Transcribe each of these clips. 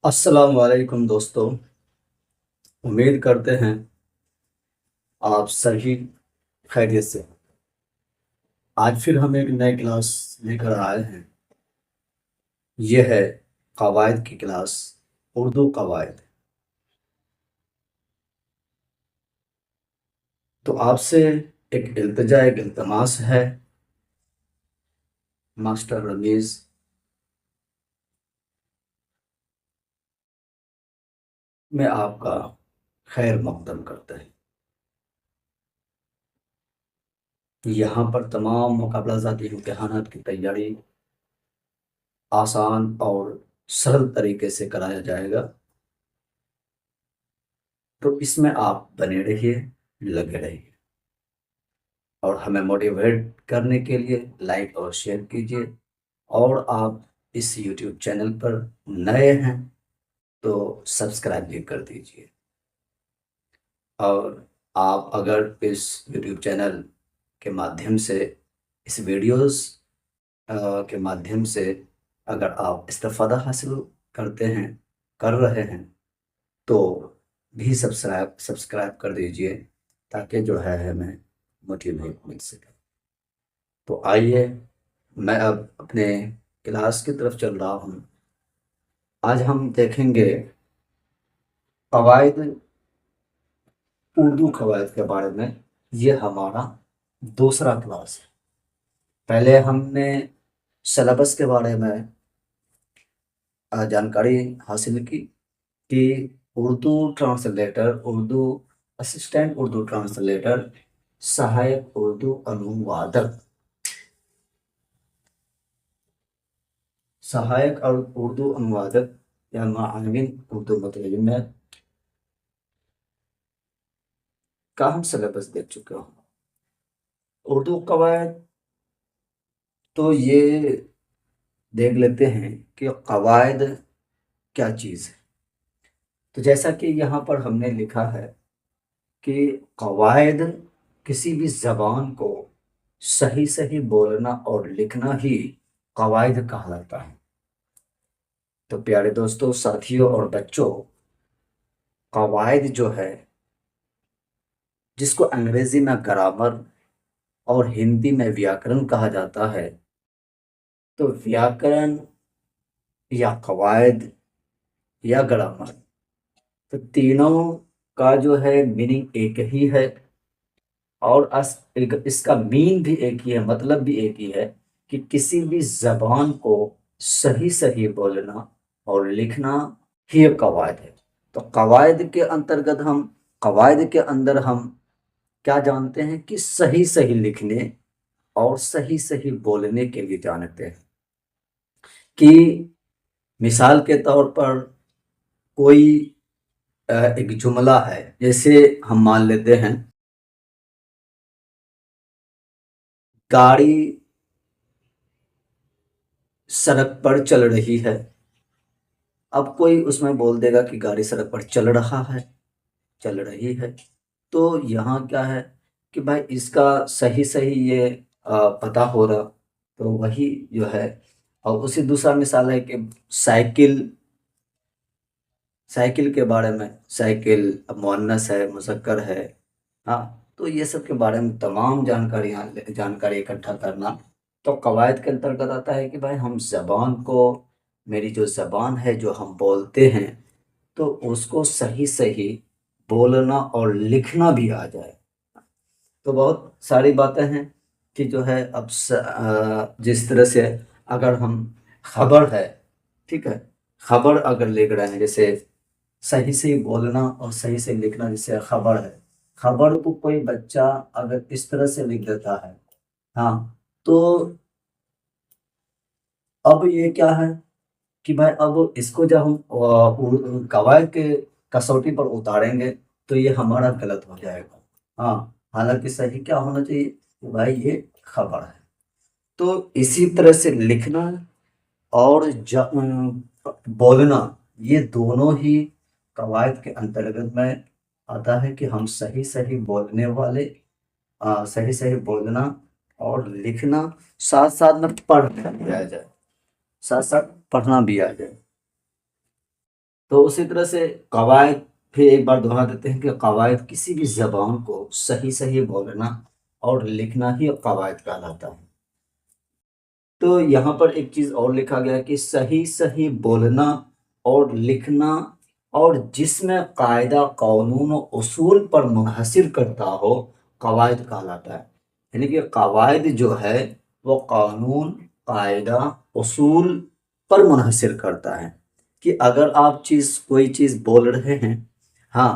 السلام علیکم دوستو، امید کرتے ہیں آپ سبھی خیریت سے۔ آج پھر ہم ایک نئے کلاس لے کر آئے ہیں۔ یہ ہے قواعد کی کلاس، اردو قواعد۔ تو آپ سے ایک التجا، ایک التماس ہے ماسٹر رمیز، میں آپ کا خیر مقدم کرتے ہیں۔ یہاں پر تمام مقابلہ جاتی امتحانات کی تیاری آسان اور سرل طریقے سے کرایا جائے گا، تو اس میں آپ بنے رہیے، لگے رہیے، اور ہمیں موٹیویٹ کرنے کے لیے لائک اور شیئر کیجیے۔ اور آپ اس یوٹیوب چینل پر نئے ہیں تو سبسکرائب بھی کر دیجیے۔ اور آپ اگر اس یوٹیوب چینل کے مادھیم سے، اس ویڈیوز کے مادھیم سے اگر آپ استفادہ حاصل کرتے ہیں، کر رہے ہیں، تو بھی سبسکرائب کر دیجیے، تاکہ جو ہے ہمیں موٹیویٹ مل سکے۔ تو آئیے، میں اب اپنے کلاس کی طرف چل رہا ہوں۔ آج ہم دیکھیں گے قواعد، اردو قواعد کے بارے میں۔ یہ ہمارا دوسرا کلاس ہے۔ پہلے ہم نے سلیبس کے بارے میں جانکاری حاصل کی کہ Urdu translator, Urdu assistant Urdu translator, سہایک اردو انوادک، سہایک اور اردو انوادک یا معاون اردو مترجم کا ہم سلیبس دیکھ چکے ہوں۔ اردو قواعد تو یہ دیکھ لیتے ہیں کہ قواعد کیا چیز ہے۔ تو جیسا کہ یہاں پر ہم نے لکھا ہے کہ قواعد کسی بھی زبان کو صحیح بولنا اور لکھنا ہی قواعد کہلاتا ہے۔ تو پیارے دوستوں، ساتھیوں اور بچوں، قواعد جو ہے، جس کو انگریزی میں گرامر اور ہندی میں ویاکرن کہا جاتا ہے، تو ویاکرن یا قواعد یا گرامر، تو تینوں کا جو ہے میننگ ایک ہی ہے، اور اس کا مین بھی ایک ہی ہے، مطلب بھی ایک ہی ہے کہ کسی بھی زبان کو صحیح بولنا اور لکھنا ہی قواعد ہے۔ تو قواعد کے اندر ہم کیا جانتے ہیں کہ صحیح لکھنے اور صحیح بولنے کے لیے جانتے ہیں۔ کہ مثال کے طور پر کوئی ایک جملہ ہے، جیسے ہم مان لیتے ہیں گاڑی سڑک پر چل رہی ہے۔ اب کوئی اس میں بول دے گا کہ گاڑی سڑک پر چل رہا ہے، چل رہی ہے، تو یہاں کیا ہے کہ بھائی اس کا صحیح یہ پتہ ہو رہا، تو وہی جو ہے۔ اور اسی دوسرا مثال ہے کہ سائیکل کے بارے میں، سائیکل مؤنث ہے، مذکر ہے، ہاں، تو یہ سب کے بارے میں تمام جانکاری اکٹھا کرنا تو قواعد کے انترگت آتا ہے کہ بھائی ہم زبان کو، میری جو زبان ہے جو ہم بولتے ہیں، تو اس کو صحیح بولنا اور لکھنا بھی آ جائے۔ تو بہت ساری باتیں ہیں کہ جو ہے اب جس طرح سے اگر ہم خبر ہے، ٹھیک ہے، خبر اگر لکھ رہے ہیں، جیسے صحیح بولنا اور صحیح لکھنا، جیسے خبر ہے، خبر کو کوئی بچہ اگر اس طرح سے لکھ دیتا ہے، ہاں، تو اب یہ کیا ہے کہ بھائی اب اس کو جب ہم قواعد کے کسوٹی پر اتاریں گے تو یہ ہمارا غلط ہو جائے گا، ہاں، حالانکہ صحیح کیا ہونا چاہیے کہ بھائی یہ خبر ہے۔ تو اسی طرح سے لکھنا اور بولنا، یہ دونوں ہی قواعد کے انترگت میں آتا ہے کہ ہم صحیح بولنے والے، صحیح بولنا اور لکھنا، ساتھ ساتھ میں پڑھنا بھی آ جائے، ساتھ ساتھ پڑھنا بھی آ جائے۔ تو اسی طرح سے قواعد پھر ایک بار دہرا دیتے ہیں کہ قواعد کسی بھی زبان کو صحیح صحیح بولنا اور لکھنا ہی قواعد کہلاتا ہے۔ تو یہاں پر ایک چیز اور لکھا گیا ہے کہ صحیح صحیح بولنا اور لکھنا اور جس میں قاعدہ قانون و اصول پر منحصر کرتا ہو قواعد کہلاتا ہے۔ یعنی کہ قواعد جو ہے وہ قانون، قاعدہ، اصول پر منحصر کرتا ہے کہ اگر آپ کوئی چیز بول رہے ہیں، ہاں،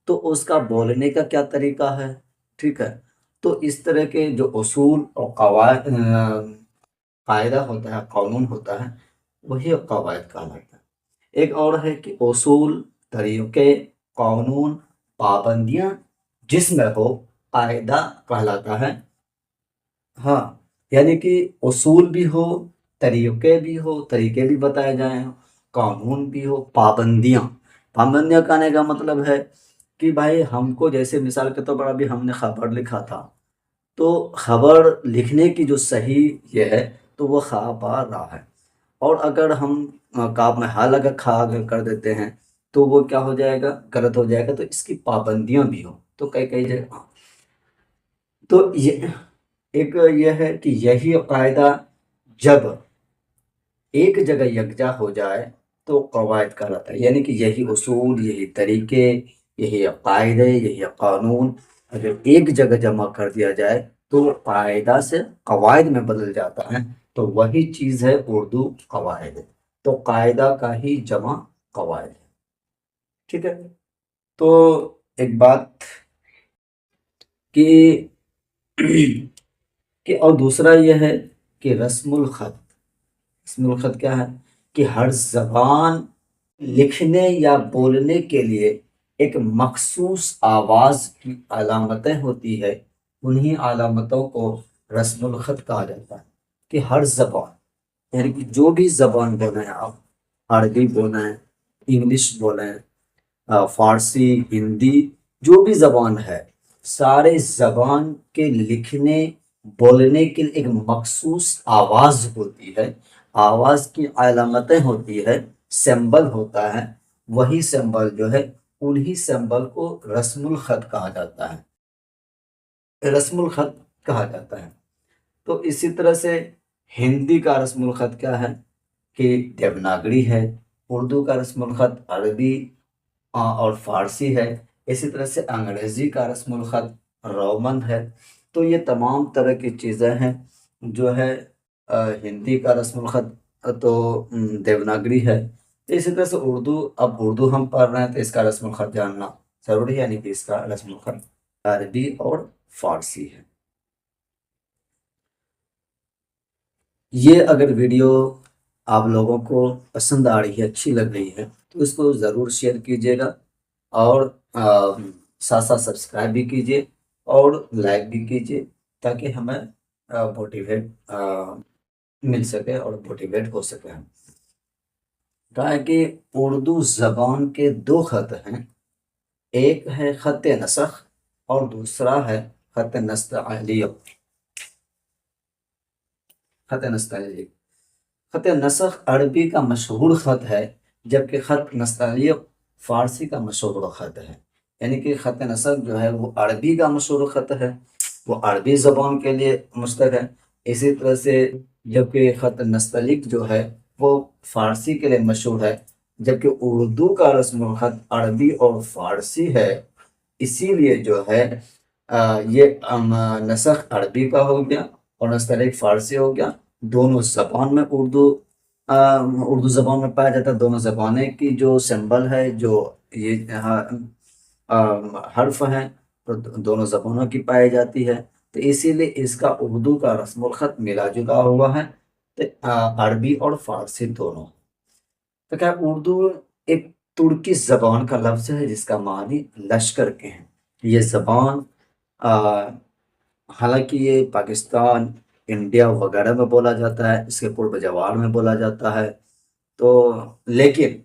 تو اس کا بولنے کا کیا طریقہ ہے، ٹھیک ہے، تو اس طرح کے جو اصول اور قواعد قاعدہ ہوتا ہے، قانون ہوتا ہے، وہی قواعد کہلاتا ہے۔ ایک اور ہے کہ اصول، طریقے، قانون، پابندیاں جس میں ہو قاعدہ کہلاتا ہے۔ ہاں، یعنی کہ اصول بھی ہو، طریقے بھی ہو، طریقے بھی بتائے جائیں، قانون بھی ہو، پابندیاں۔ پابندیاں کہنے کا مطلب ہے کہ بھائی ہم کو جیسے مثال کے طور پر ابھی ہم نے خبر لکھا تھا، تو خبر لکھنے کی جو صحیح یہ ہے تو وہ خا با را ہے، اور اگر ہم کاف میں ہا لگا کھا اگر کر دیتے ہیں تو وہ کیا ہو جائے گا، غلط ہو جائے گا۔ تو اس کی پابندیاں بھی ہوں تو کئی جگہ، تو یہ ایک یہ ہے کہ یہی قاعدہ جب ایک جگہ یکجا ہو جائے تو قواعد کہلاتا ہے۔ یعنی کہ یہی اصول، یہی طریقے، یہی قاعدے، یہی قانون اگر ایک جگہ جمع کر دیا جائے تو وہ قاعدہ سے قواعد میں بدل جاتا ہے، تو وہی چیز ہے اردو قواعد۔ تو قاعدہ کا ہی جمع قواعد ہے، ٹھیک ہے۔ تو ایک بات کہ کہ اور دوسرا یہ ہے کہ رسم الخط۔ رسم الخط کیا ہے کہ ہر زبان لکھنے یا بولنے کے لیے ایک مخصوص آواز کی علامتیں ہوتی ہے، انہی علامتوں کو رسم الخط کہا جاتا ہے۔ کہ ہر زبان، یعنی کہ جو بھی زبان بولیں آپ، عربی بولیں، انگلش بولیں، فارسی، ہندی، جو بھی زبان ہے، سارے زبان کے لکھنے بولنے کے لیے ایک مخصوص آواز ہوتی ہے، آواز کی علامتیں ہوتی ہے، سمبل ہوتا ہے، وہی سمبل جو ہے انہی سمبل کو رسم الخط کہا جاتا ہے، رسم الخط کہا جاتا ہے۔ تو اسی طرح سے ہندی کا رسم الخط کیا ہے کہ دیوناگری ہے، اردو کا رسم الخط عربی اور فارسی ہے، اسی طرح سے انگریزی کا رسم الخط رومن ہے۔ تو یہ تمام طرح کی چیزیں ہیں جو ہے ہندی کا رسم الخط تو دیوناگری ہے، اسی طرح سے اردو، اب اردو ہم پڑھ رہے ہیں تو اس کا رسم الخط جاننا ضروری ہے، یعنی کہ اس کا رسم الخط عربی اور فارسی ہے۔ یہ اگر ویڈیو آپ لوگوں کو پسند آ رہی ہے، اچھی لگ رہی ہے، تو اس کو ضرور شیئر کیجیے گا، اور ساتھ ساتھ سبسکرائب بھی کیجیے اور لائک بھی کیجیے، تاکہ ہمیں موٹیویٹ مل سکے اور موٹیویٹ ہو سکے ہم۔ کہا ہے کہ اردو زبان کے دو خط ہیں، ایک ہے خط نسخ اور دوسرا ہے خط نستعلیق۔ خط نستعلیق، خط نسخ عربی کا مشہور خط ہے، جبکہ خط نستعلیق فارسی کا مشہور خط ہے۔ یعنی کہ خط نسخ جو ہے وہ عربی کا مشہور خط ہے، وہ عربی زبان کے لیے مشتق ہے، اسی طرح سے جبکہ خط نستعلیق جو ہے وہ فارسی کے لیے مشہور ہے، جبکہ اردو کا رسم الخط عربی اور فارسی ہے۔ اسی لیے جو ہے یہ نسخ عربی کا ہو گیا اور نستعلیق فارسی ہو گیا، دونوں زبان میں اردو زبان میں پایا جاتا ہے۔ دونوں زبانیں کی جو سمبل ہے، جو یہ حرف ہیں، تو دونوں زبانوں کی پائی جاتی ہے، تو اسی لیے اس کا اردو کا رسم الخط ملا جلا ہوا ہے عربی اور فارسی دونوں۔ تو کیا اردو ایک ترکی زبان کا لفظ ہے جس کا معنی لشکر کے ہیں۔ یہ زبان حالانکہ یہ پاکستان، انڈیا وغیرہ میں بولا جاتا ہے، اس کے پورب جوار میں بولا جاتا ہے، تو لیکن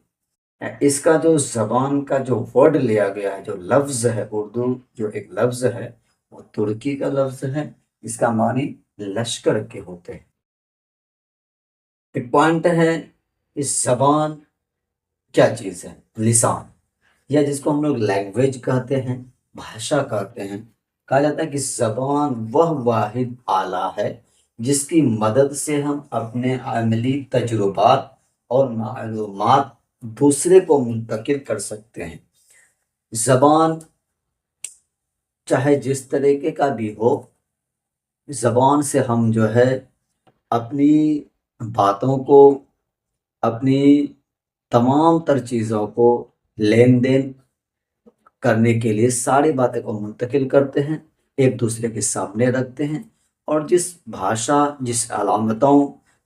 اس کا جو زبان کا جو ورڈ لیا گیا ہے، جو لفظ ہے، اردو جو ایک لفظ ہے وہ ترکی کا لفظ ہے، اس کا معنی لشکر کے ہوتے ہیں۔ ایک پوائنٹ ہے، اس زبان کیا چیز ہے؟ لسان، یا جس کو ہم لوگ لینگویج کہتے ہیں، بھاشا کہتے ہیں۔ کہا جاتا ہے کہ زبان وہ واحد آلہ ہے جس کی مدد سے ہم اپنے عملی تجربات اور معلومات دوسرے کو منتقل کر سکتے ہیں۔ زبان چاہے جس طریقے کا بھی ہو، زبان سے ہم جو ہے اپنی باتوں کو، اپنی تمام تر چیزوں کو لین دین کرنے کے لیے ساری باتیں کو منتقل کرتے ہیں، ایک دوسرے کے سامنے رکھتے ہیں، اور جس بھاشا، جس علامتوں،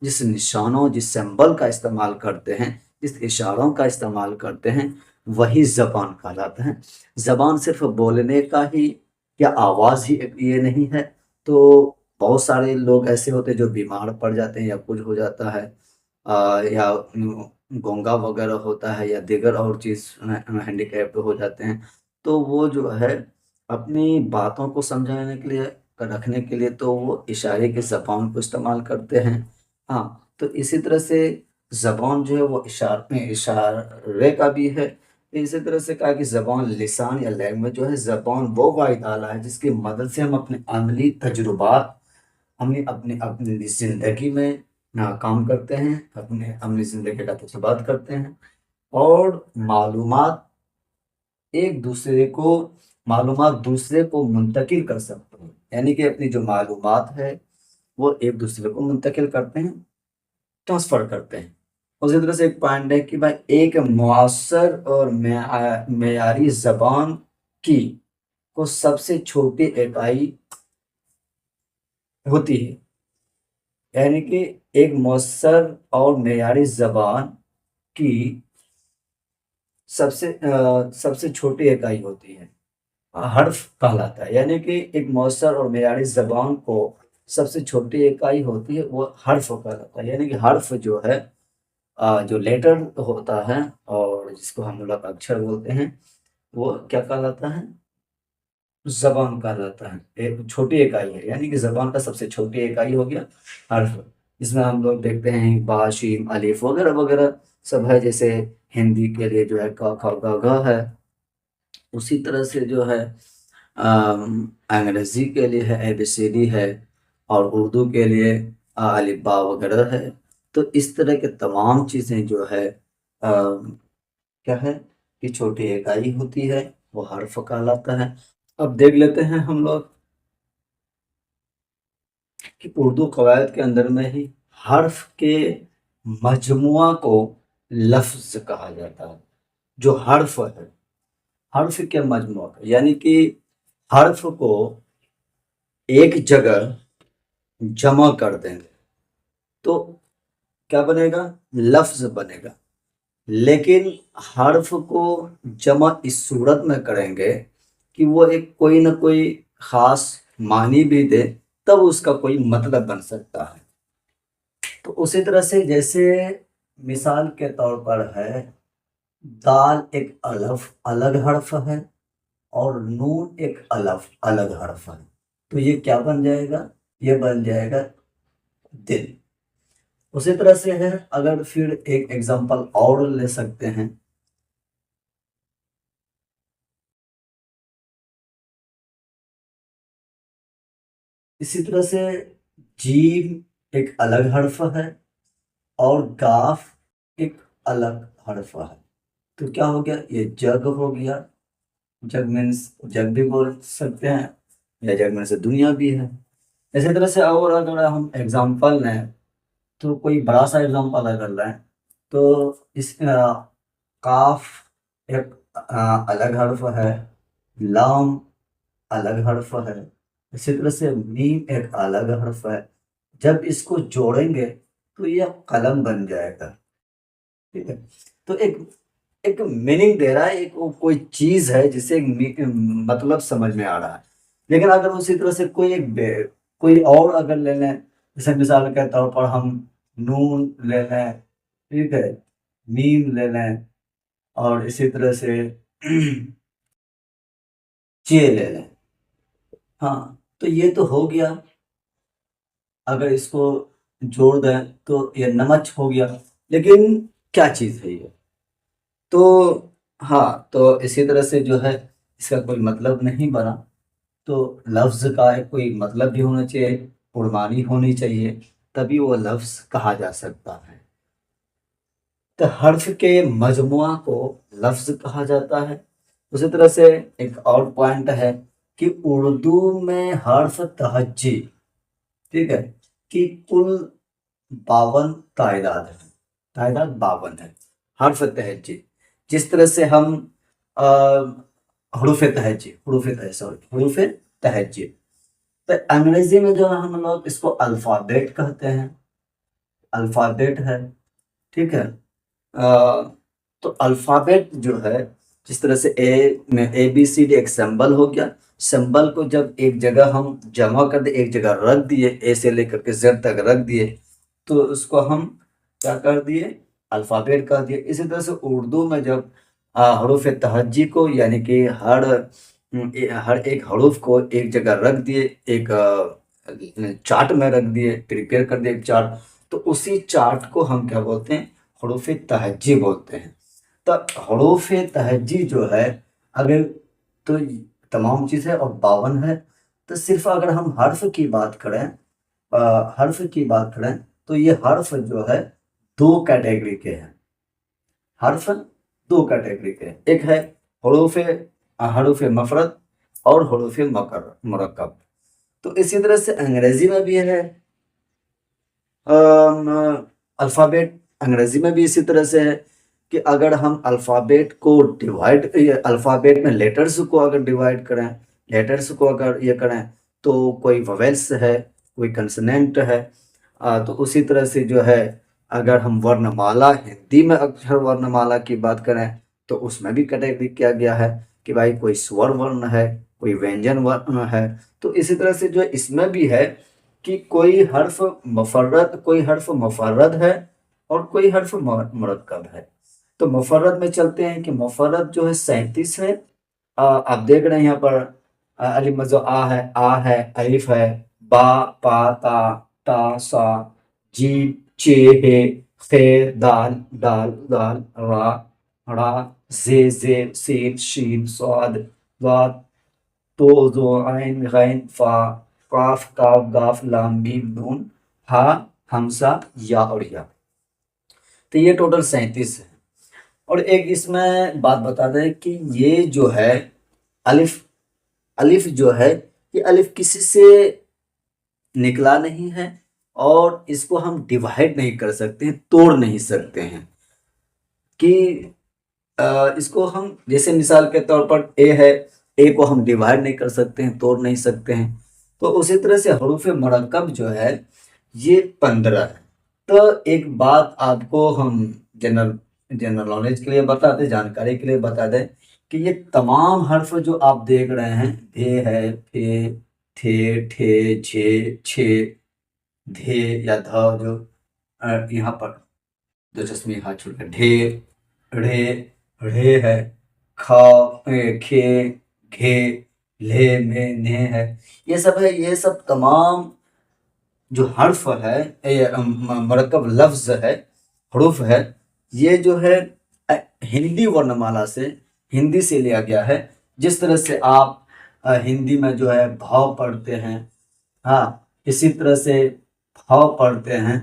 جس نشانوں، جس سمبل کا استعمال کرتے ہیں، جس اشاروں کا استعمال کرتے ہیں، وہی زبان کہلاتا ہے۔ زبان صرف بولنے کا ہی یا آواز ہی یہ نہیں ہے۔ تو بہت سارے لوگ ایسے ہوتے ہیں جو بیمار پڑ جاتے ہیں یا کچھ ہو جاتا ہے، یا گونگا وغیرہ ہوتا ہے یا دیگر اور چیز ہینڈی کیپ ہو جاتے ہیں، تو وہ جو ہے اپنی باتوں کو سمجھانے کے لیے، رکھنے کے لیے تو وہ اشارے کی زبان کو استعمال کرتے ہیں۔ ہاں، تو اسی طرح سے زبان جو ہے وہ اشارے کا بھی ہے۔ اسی طرح سے کہا کہ زبان، لسان یا لینگویج جو ہے، زبان وہ واحد آلہ ہے جس کی مدد سے ہم اپنے عملی تجربات، اپنی زندگی میں کام کرتے ہیں، اپنے عملی زندگی کا تجربات کرتے ہیں، اور معلومات ایک دوسرے کو معلومات دوسرے کو منتقل کر سکتے ہیں۔ یعنی کہ اپنی جو معلومات ہے وہ ایک دوسرے کو منتقل کرتے ہیں، ٹرانسفر کرتے ہیں۔ اسی طرح سے ایک پوائنٹ ہے کہ بھائی ایک مؤثر اور معیاری زبان کی کو سب سے چھوٹی اکائی ہوتی ہے۔ یعنی کہ ایک مؤثر اور معیاری زبان کی سب سے چھوٹی اکائی ہوتی ہے، حرف کہلاتا ہے۔ یعنی کہ ایک مؤثر اور معیاری زبان کو سب سے چھوٹی اکائی ہوتی ہے، وہ حرف کہلاتا ہے۔ یعنی کہ حرف جو ہے، جو لیٹر ہوتا ہے اور جس کو ہم لوگ اکچھر بولتے ہیں، وہ کیا کہلاتا ہے؟ زبان کہلاتا ہے، ایک چھوٹی اکائی ہے۔ یعنی کہ زبان کا سب سے چھوٹی اکائی ہو گیا حرف، جس میں ہم لوگ دیکھتے ہیں با، شین، الف وغیرہ وغیرہ سب ہے۔ جیسے ہندی کے لیے جو ہے کا، کھا، گا، گھا ہے، اسی طرح سے جو ہے انگریزی کے لیے ہے اے بی سی ڈی ہے، اور اردو کے لیے الف با وغیرہ ہے۔ تو اس طرح کے تمام چیزیں جو ہے کیا ہے کہ چھوٹی اکائی ہوتی ہے، وہ حرف کہلاتا ہے۔ اب دیکھ لیتے ہیں ہم لوگ کہ اردو قواعد کے اندر میں ہی حرف کے مجموعہ کو لفظ کہا جاتا ہے۔ جو حرف ہے، حرف کے مجموعہ کا، یعنی کہ حرف کو ایک جگہ جمع کر دیں گے تو کیا بنے گا؟ لفظ بنے گا۔ لیکن حرف کو جمع اس صورت میں کریں گے کہ وہ ایک کوئی نہ کوئی خاص معنی بھی دے، تب اس کا کوئی مطلب بن سکتا ہے۔ تو اسی طرح سے جیسے مثال کے طور پر ہے، دال ایک الگ حرف ہے، اور نون ایک الگ حرف ہے، تو یہ کیا بن جائے گا؟ یہ بن جائے گا دل۔ اسی طرح سے ہے، اگر پھر ایک ایگزامپل اور لے سکتے ہیں، اسی طرح سے جیم ایک الگ حرف ہے، اور کاف ایک الگ حرف ہے، تو کیا ہو گیا؟ یہ جگ ہو گیا۔ جگ مینس جگ بھی بول سکتے ہیں، یا جگ میں سے دنیا بھی ہے۔ اسی طرح سے اور اگر ہم ایگزامپل لیں، تو کوئی بڑا سا ایگزامپل اگر لیں تو اس کاف ایک الگ حرف ہے، لام الگ حرف ہے، اسی طرح سے میم ایک الگ حرف ہے۔ جب اس کو جوڑیں گے تو یہ قلم بن جائے گا، ٹھیک ہے؟ تو ایک میننگ دے رہا ہے، ایک کوئی چیز ہے جسے مطلب سمجھ میں آ رہا ہے۔ لیکن اگر اسی طرح سے کوئی اور اگر لے لیں، جیسے مثال کے طور پر ہم نون لے لیں، ٹھیک ہے، میم لے لیں، اور اسی طرح سے چے لے لیں، ہاں، تو یہ تو ہو گیا۔ اگر اس کو جوڑ دیں تو یہ نمچ ہو گیا۔ لیکن کیا چیز ہے یہ؟ تو ہاں، تو اسی طرح سے جو ہے اس کا کوئی مطلب نہیں بنا، تو لفظ کا کوئی مطلب بھی ہونا چاہیے، پرمانی ہونی چاہیے، تبھی وہ لفظ کہا جا سکتا ہے۔ تو حرف کے مجموعہ کو لفظ کہا جاتا ہے۔ اسی طرح سے ایک اور پوائنٹ ہے کہ اردو میں حرف تہجی، ٹھیک ہے، کہ کل 52 تعداد ہے، تعداد 52 ہے حرف تہجی۔ جس طرح سے ہم حروف تہجی، تو انگریزی میں جو ہے ہم لوگ اس کو الفابیٹ کہتے ہیں، الفابیٹ ہے، ٹھیک ہے۔ تو الفابیٹ جو ہے، جس طرح سے اے بی سی ڈی ایک سمبل ہو گیا، سمبل کو جب ایک جگہ ہم جمع کر دے، ایک جگہ رکھ دیے، اے سے لے کر کے زیڈ تک رکھ دیے، تو اس کو ہم کیا کر دیے؟ الفابیٹ کر دیے۔ اسی طرح سے اردو میں جب حروف تہجی کو، یعنی کہ ہر ایک حروف کو ایک جگہ رکھ دیے، ایک چارٹ میں رکھ دیے، پریپیئر کر دیے ایک چارٹ، تو اسی چارٹ کو ہم کیا بولتے ہیں؟ حروف تہجی بولتے ہیں۔ تو حروف تہجی جو ہے، اگر تو تمام چیزیں اور 52 ہے، تو صرف اگر ہم حرف کی بات کریں، تو یہ حرف جو ہے 2 کیٹیگری کے ہیں۔ حرف 2 کیٹیگری کے ہیں، ایک ہے حروف مفرد اور حروف مرکب۔ تو اسی طرح سے انگریزی میں بھی ہے الفابیٹ، انگریزی میں بھی اسی طرح سے ہے کہ اگر ہم الفابیٹ کو الفابیٹ میں لیٹرز کو اگر ڈیوائڈ کریں، لیٹرز کو اگر یہ کریں، تو کوئی وویلس ہے، کوئی کنسننٹ ہے، تو اسی طرح سے جو ہے اگر ہم ورنمالا، ہندی میں اکشر ورنمالا کی بات کریں، تو اس میں بھی کیٹیگری کیا گیا ہے کہ بھائی کوئی سور ورن ہے، کوئی وینجن ورن ہے۔ تو اسی طرح سے جو اس میں بھی ہے کہ کوئی حرف مفرد ہے اور کوئی حرف مرکب ہے۔ تو مفرد میں چلتے ہیں کہ مفرد جو ہے 37 ہے۔ آپ دیکھ رہے ہیں یہاں پر الف مزو آ ہے، الف ہے، با، پا، تا، تا، سا، جیم، چے، ہے، خے، دال، دال، دال، را، را، زے، زیر، سین، شین، صاد، ضاد، تو، زو، عین، غین، فا، قاف، کاف، گاف، لام، میم، نون، ہا، ہمزہ، یا اور یا۔ تو یہ ٹوٹل 37 ہے۔ اور ایک اس میں بات بتا دیں کہ یہ جو ہے الف جو ہے، یہ الف کسی سے نکلا نہیں ہے، اور اس کو ہم ڈیوائڈ نہیں کر سکتے، توڑ نہیں سکتے ہیں کہ اس کو ہم جیسے مثال کے طور پر اے ہے، اے کو ہم ڈیوائڈ نہیں کر سکتے ہیں، توڑ نہیں سکتے ہیں۔ تو اسی طرح سے حروف مرکب جو ہے یہ 15 ہے۔ تو ایک بات آپ کو ہم جنرل نالج کے لیے بتا دیں، جانکاری کے لیے بتا دیں کہ یہ تمام حرف جو آپ دیکھ رہے ہیں، بھے ہے، پھے، تھے، ٹھے، جھے، چھے، دھے یا دھا، جو یہاں پر جو چشمی ہاتھ چھوڑ کر ڈھے، ڑھے، ڑھے ہے، کھا، کھے، گھے، لے، میں، نے ہے، یہ سب ہے۔ یہ سب تمام جو حرف ہے، مرکب لفظ ہے، حروف ہے، یہ جو ہے ہندی ورنمالا سے، ہندی سے لیا گیا ہے۔ جس طرح سے آپ ہندی میں جو ہے بھاؤ پڑھتے ہیں، ہاں، اسی طرح سے بھاؤ پڑھتے ہیں،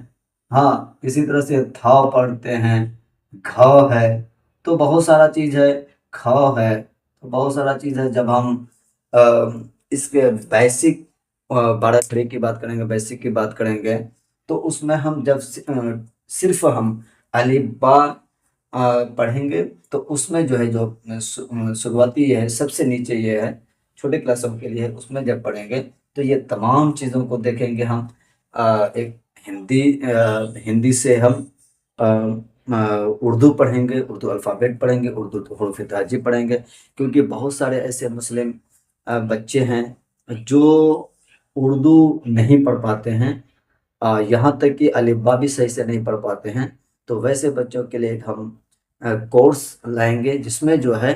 ہاں، اسی طرح سے تھاؤ پڑھتے ہیں، گھاؤ ہے، تو بہت سارا چیز ہے، کھاؤ ہے، تو بہت سارا چیز ہے۔ جب ہم اس کے بیسک 12 کی بات کریں گے، بیسک کی بات کریں گے، تو اس میں ہم جب صرف ہم الف با پڑھیں گے، تو اس میں جو ہے جو شروعاتی ہے، سب سے نیچے یہ ہے، چھوٹے کلاسوں کے لیے، اس میں جب پڑھیں گے تو یہ تمام چیزوں کو دیکھیں گے ہم۔ ایک ہندی سے ہم اردو پڑھیں گے، اردو الفابیٹ پڑھیں گے، اردو حروف تہجی پڑھیں گے، کیونکہ بہت سارے ایسے مسلم بچے ہیں جو اردو نہیں پڑھ پاتے ہیں، یہاں تک کہ الف با بھی صحیح سے نہیں پڑھ پاتے ہیں۔ تو ویسے بچوں کے لیے ہم کورس لائیں گے، جس میں جو ہے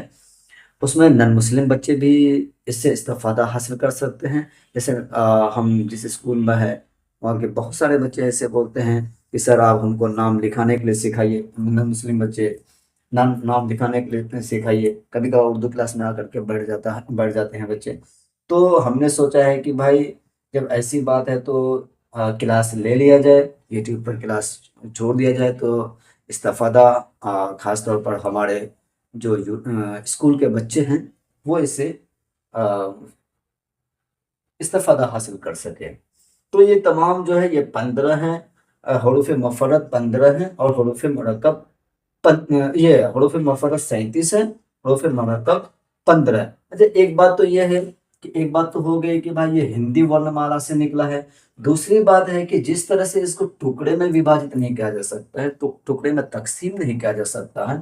اس میں نن مسلم بچے بھی اس سے استفادہ حاصل کر سکتے ہیں۔ جیسے ہم جس اسکول میں ہے، وہاں کے بہت سارے بچے ایسے بولتے ہیں کہ سر آپ ہم کو نام لکھانے کے لیے سکھائیے، نن مسلم بچے نام نام لکھانے کے لیے سکھائیے، کبھی کبھار اردو کلاس میں آ کر کے بیٹھ جاتے ہیں بچے۔ تو ہم نے سوچا ہے کہ بھائی جب ایسی بات ہے تو کلاس لے لیا جائے، یوٹیوب پر کلاس چھوڑ دیا جائے، تو استفادہ خاص طور پر ہمارے جو اسکول کے بچے ہیں وہ اسے آ، استفادہ حاصل کر سکے۔ تو یہ تمام جو ہے یہ 15 ہیں، حروف مفرد 15 ہیں، اور حروف مرکب یہ حروف مفرد 37 ہیں، حروف مرکب 15 ہے۔ اچھا ایک بات تو یہ ہے کہ ایک بات تو ہو گئی کہ بھائی یہ ہندی ورن مالا سے نکلا ہے، دوسری بات ہے کہ جس طرح سے اس کو ٹکڑے میں وبھاجت نہیں کیا جا سکتا ہے، تو ٹکڑے میں تقسیم نہیں کیا جا سکتا ہے،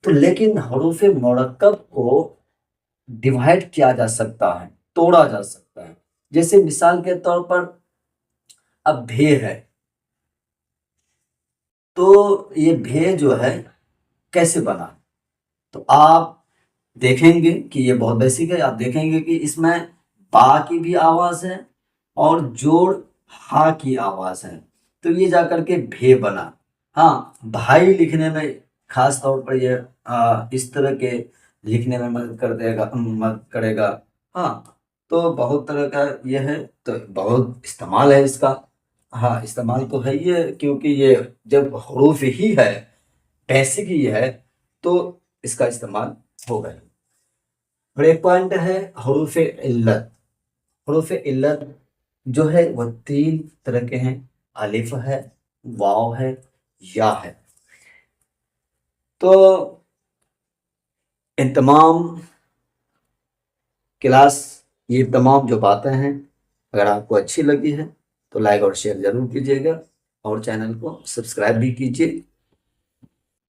تو لیکن حروف مرکب کو ڈیوائڈ کیا جا سکتا ہے، توڑا جا سکتا ہے۔ جیسے مثال کے طور پر اب بھے ہے، تو یہ بھے جو ہے کیسے بنا؟ تو آپ دیکھیں گے کہ یہ بہت بیسک ہے، آپ دیکھیں گے کہ اس میں با کی بھی آواز ہے اور جوڑ ہا کی آواز ہے، تو یہ جا کر کے بھے بنا۔ ہاں بھائی لکھنے میں خاص طور پر یہ اس طرح کے لکھنے میں مدد کرے گا۔ ہاں تو بہت طرح کا یہ ہے، تو بہت استعمال ہے اس کا۔ ہاں استعمال تو ہے ہی ہے، کیونکہ یہ جب حروف ہی ہے، بیسک ہی ہے، تو اس کا استعمال ہوگا ہی۔ اور ایک پوائنٹ ہے حروف علت۔ حروف علت جو ہے وہ 3 طرح کے ہیں، الف ہے، واو ہے، یا ہے۔ تو ان تمام کلاس، یہ تمام جو باتیں ہیں اگر آپ کو اچھی لگی ہے تو لائک اور شیئر ضرور کیجیے گا، اور چینل کو سبسکرائب بھی کیجیے۔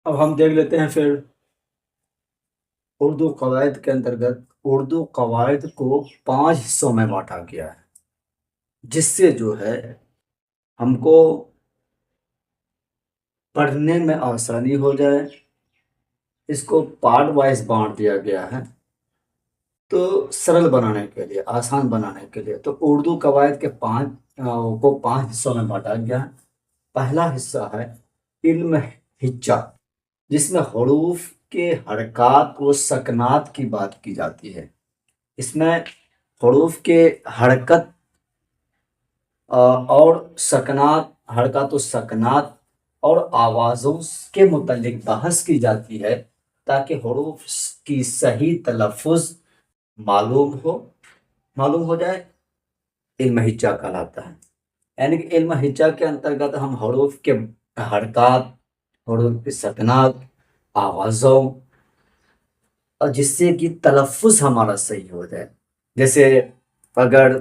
اب ہم دیکھ لیتے ہیں پھر اردو قواعد کے انترگت اردو قواعد کو 5 حصوں میں بانٹا گیا ہے، جس سے جو ہے ہم کو پڑھنے میں آسانی ہو جائے۔ اس کو پارٹ وائز بانٹ دیا گیا ہے، تو سرل بنانے کے لیے، آسان بنانے کے لیے۔ تو اردو قواعد کے 5 حصوں میں بانٹا گیا ہے۔ پہلا حصہ ہے علم ہجا، جس میں حروف کے حرکات و سکنات کی بات کی جاتی ہے۔ اس میں حروف کے حرکت اور سکنات، حرکات و سکنات اور آوازوں کے متعلق بحث کی جاتی ہے، تاکہ حروف کی صحیح تلفظ معلوم ہو جائے۔ علم ہجا کہلاتا ہے، یعنی کہ علم ہجا کے انترگت ہم حروف کے حرکات، حروف کی سکنات، آوازوں، اور جس سے کہ تلفظ ہمارا صحیح ہو جائے۔ جیسے اگر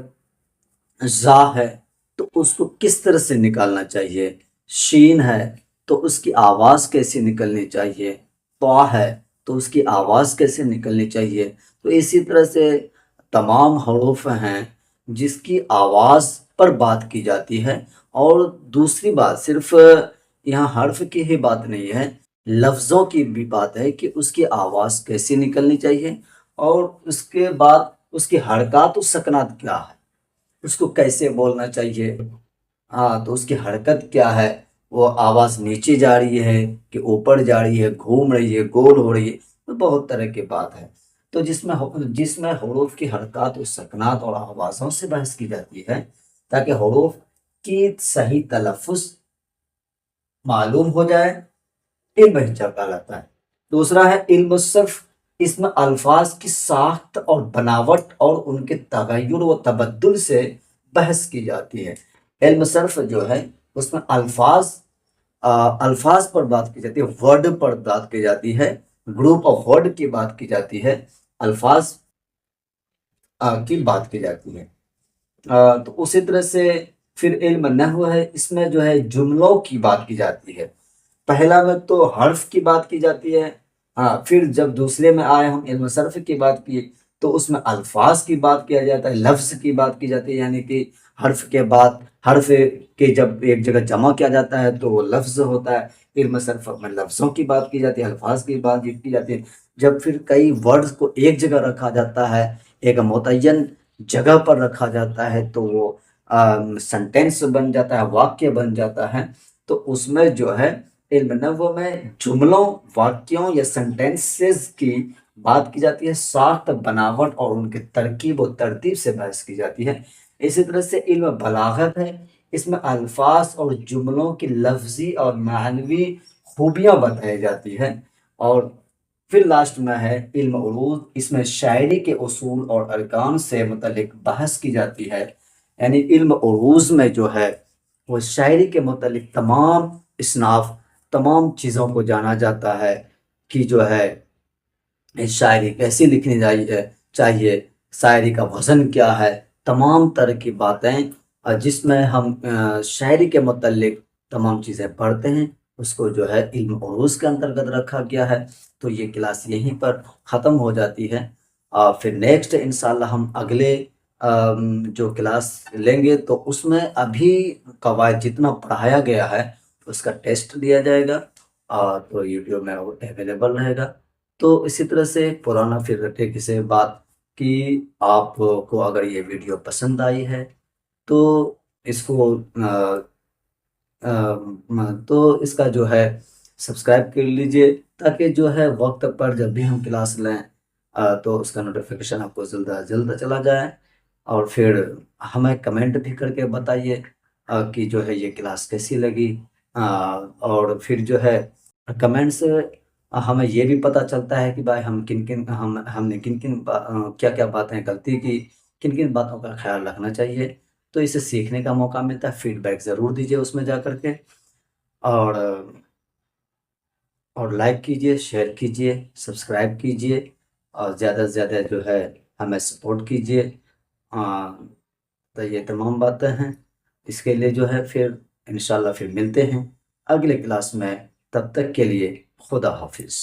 زا ہے تو اس کو کس طرح سے نکالنا چاہیے، شین ہے تو اس کی آواز کیسے نکلنی چاہیے، طا ہے تو اس کی آواز کیسے نکلنی چاہیے۔ تو اسی طرح سے تمام حروف ہیں جس کی آواز پر بات کی جاتی ہے۔ اور دوسری بات، صرف یہاں حرف کی ہی بات نہیں ہے، لفظوں کی بھی بات ہے کہ اس کی آواز کیسے نکلنی چاہیے، اور اس کے بعد اس کی حرکات و سکنات کیا ہے، اس کو کیسے بولنا چاہیے۔ ہاں تو اس کی حرکت کیا ہے، وہ آواز نیچے جا رہی ہے کہ اوپر جا رہی ہے، گھوم رہی ہے، گول ہو رہی ہے، تو بہت طرح کی بات ہے۔ تو جس میں حروف کی حرکات و سکنات اور آوازوں سے بحث کی جاتی ہے، تاکہ حروف کی صحیح تلفظ معلوم ہو جائے، علم ہجا کہلاتا ہے۔ دوسرا ہے علم الصرف، اس میں الفاظ کی ساخت اور بناوٹ اور ان کے تغیر و تبدل سے بحث کی جاتی ہے۔ علم صرف جو ہے اس میں الفاظ پر بات کی جاتی ہے، ورڈ پر بات کی جاتی ہے، گروپ آف ورڈ کی بات کی جاتی ہے، الفاظ کی بات کی جاتی ہے۔ تو اسی طرح سے پھر علم نحو ہے، اس میں جو ہے جملوں کی بات کی جاتی ہے۔ پہلا میں تو حرف کی بات کی جاتی ہے، پھر جب دوسرے میں آئے ہم علم صرف کی بات کی تو اس میں الفاظ کی بات کیا جاتا ہے، لفظ کی بات کی جاتی ہے، یعنی کہ حرف کے بعد حرف کے جب ایک جگہ جمع کیا جاتا ہے تو وہ لفظ ہوتا ہے۔ علم صرف میں لفظوں کی بات کی جاتی ہے، الفاظ کی بات کی جاتی ہے۔ جب پھر کئی ورڈز کو ایک جگہ رکھا جاتا ہے، ایک متعین جگہ پر رکھا جاتا ہے، تو وہ سنٹینس بن جاتا ہے، واقعہ بن جاتا ہے۔ تو اس میں جو ہے علم نحو میں جملوں، واقعوں یا سینٹینسز کی بات کی جاتی ہے، ساخت، بناوٹ اور ان کے ترکیب و ترتیب سے بحث کی جاتی ہے۔ اسی طرح سے علم بلاغت ہے، اس میں الفاظ اور جملوں کی لفظی اور معنوی خوبیاں بتائی جاتی ہیں۔ اور پھر لاسٹ میں ہے علم عروض، اس میں شاعری کے اصول اور ارکان سے متعلق بحث کی جاتی ہے۔ یعنی علم عروض میں جو ہے وہ شاعری کے متعلق تمام اصناف، تمام چیزوں کو جانا جاتا ہے کہ جو ہے شاعری کیسی لکھنی چاہیے، شاعری کا وزن کیا ہے، تمام طرح کی باتیں جس میں ہم شاعری کے متعلق تمام چیزیں پڑھتے ہیں، اس کو جو ہے علم عروض کے انترگت رکھا گیا ہے۔ تو یہ کلاس یہیں پر ختم ہو جاتی ہے۔ پھر نیکسٹ انشاءاللہ ہم اگلے جو کلاس لیں گے تو اس میں ابھی قواعد جتنا پڑھایا گیا ہے اس کا ٹیسٹ لیا جائے گا، تو یوٹیوب میں وہ اویلیبل رہے گا۔ تو اسی طرح سے پرانا پھر رٹے کسے بات کہ آپ کو اگر یہ ویڈیو پسند آئی ہے تو اس کو تو اس کا جو ہے سبسکرائب کر لیجئے، تاکہ جو ہے وقت پر جب بھی ہم کلاس لیں تو اس کا نوٹیفیکیشن آپ کو جلد از جلد چلا جائے۔ اور پھر ہمیں کمنٹ بھی کر کے بتائیے کہ جو ہے یہ کلاس کیسی لگی۔ اور پھر جو ہے کمنٹ سے ہمیں یہ بھی پتہ چلتا ہے کہ بھائی ہم نے کن کن کیا کیا باتیں غلطی کی، کن کن باتوں کا خیال رکھنا چاہیے۔ تو اسے سیکھنے کا موقع ملتا ہے، فیڈ بیک ضرور دیجیے اس میں جا کر کے، اور لائک کیجیے، شیئر کیجیے، سبسکرائب کیجیے، اور زیادہ سے زیادہ جو ہے ہمیں سپورٹ کیجیے۔ تو یہ تمام باتیں ہیں، اس کے لیے جو ہے پھر انشاءاللہ پھر ملتے ہیں اگلے کلاس میں۔ تب تک کے لیے خدا حافظ۔